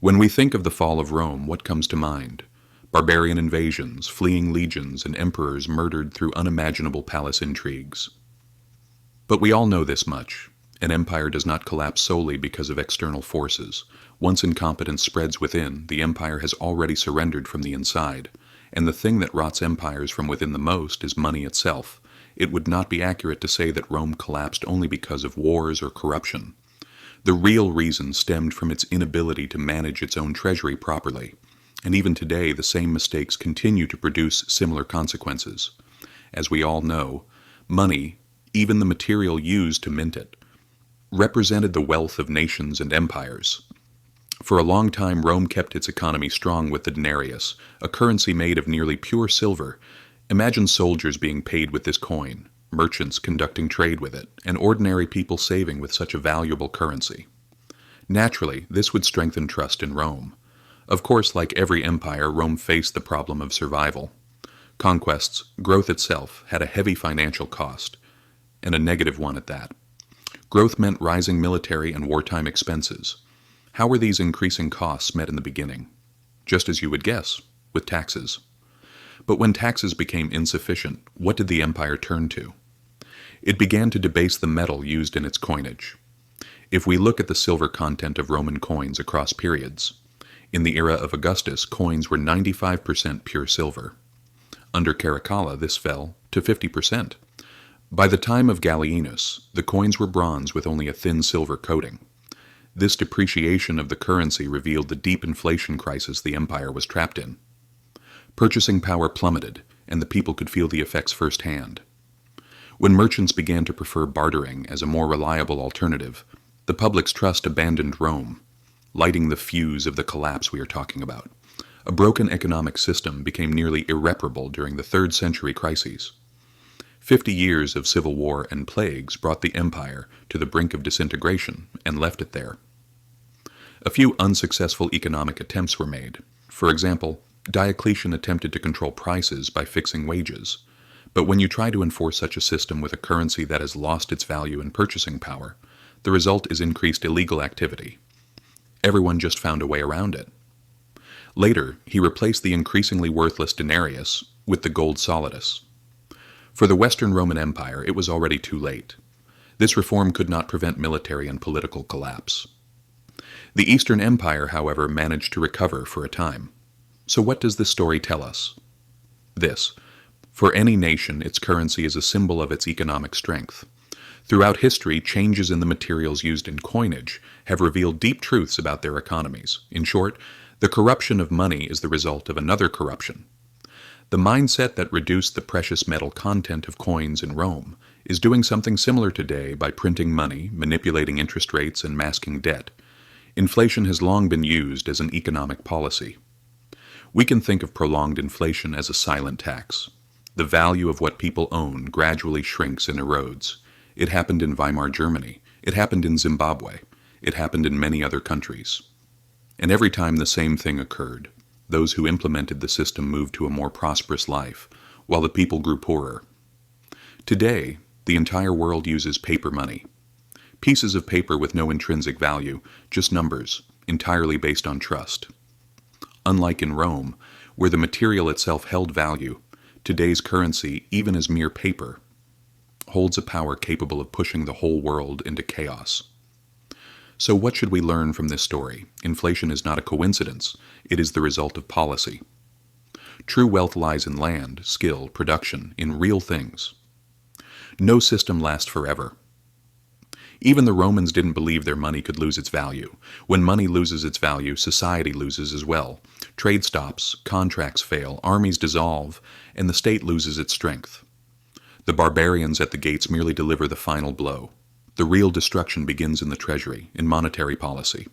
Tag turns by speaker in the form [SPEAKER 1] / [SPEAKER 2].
[SPEAKER 1] When we think of the fall of Rome, what comes to mind? Barbarian invasions, fleeing legions, and emperors murdered through unimaginable palace intrigues. But we all know this much. An empire does not collapse solely because of external forces. Once incompetence spreads within, the empire has already surrendered from the inside. And the thing that rots empires from within the most is money itself. It would not be accurate to say that Rome collapsed only because of wars or corruption. The real reason stemmed from its inability to manage its own treasury properly. And even today, the same mistakes continue to produce similar consequences. As we all know, money, even the material used to mint it, represented the wealth of nations and empires. For a long time, Rome kept its economy strong with the denarius, a currency made of nearly pure silver. Imagine soldiers being paid with this coin, merchants conducting trade with it, and ordinary people saving with such a valuable currency. Naturally, this would strengthen trust in Rome. Of course, like every empire, Rome faced the problem of survival. Conquests, growth itself, had a heavy financial cost, and a negative one at that. Growth meant rising military and wartime expenses. How were these increasing costs met in the beginning? Just as you would guess, with taxes. But when taxes became insufficient, what did the empire turn to? It began to debase the metal used in its coinage. If we look at the silver content of Roman coins across periods, in the era of Augustus, coins were 95% pure silver. Under Caracalla, this fell to 50%. By the time of Gallienus, the coins were bronze with only a thin silver coating. This depreciation of the currency revealed the deep inflation crisis the empire was trapped in. Purchasing power plummeted, and the people could feel the effects firsthand. When merchants began to prefer bartering as a more reliable alternative, the public's trust abandoned Rome, lighting the fuse of the collapse we are talking about. A broken economic system became nearly irreparable during the 3rd century crises. 50 years of civil war and plagues brought the empire to the brink of disintegration and left it there. A few unsuccessful economic attempts were made. For example, Diocletian attempted to control prices by fixing wages. But when you try to enforce such a system with a currency that has lost its value and purchasing power, the result is increased illegal activity. Everyone just found a way around it. Later, he replaced the increasingly worthless denarius with the gold solidus. For the Western Roman Empire, it was already too late. This reform could not prevent military and political collapse. The Eastern Empire, however, managed to recover for a time. So what does this story tell us? This: for any nation, its currency is a symbol of its economic strength. Throughout history, changes in the materials used in coinage have revealed deep truths about their economies. In short, the corruption of money is the result of another corruption. The mindset that reduced the precious metal content of coins in Rome is doing something similar today by printing money, manipulating interest rates, and masking debt. Inflation has long been used as an economic policy. We can think of prolonged inflation as a silent tax. The value of what people own gradually shrinks and erodes. It happened in Weimar Germany. It happened in Zimbabwe. It happened in many other countries. And every time the same thing occurred, those who implemented the system moved to a more prosperous life, while the people grew poorer. Today, the entire world uses paper money. Pieces of paper with no intrinsic value, just numbers, entirely based on trust. Unlike in Rome, where the material itself held value, today's currency, even as mere paper, holds a power capable of pushing the whole world into chaos. So what should we learn from this story? Inflation is not a coincidence. It is the result of policy. True wealth lies in land, skill, production, in real things. No system lasts forever. Even the Romans didn't believe their money could lose its value. When money loses its value, society loses as well. Trade stops, contracts fail, armies dissolve, and the state loses its strength. The barbarians at the gates merely deliver the final blow. The real destruction begins in the treasury, in monetary policy.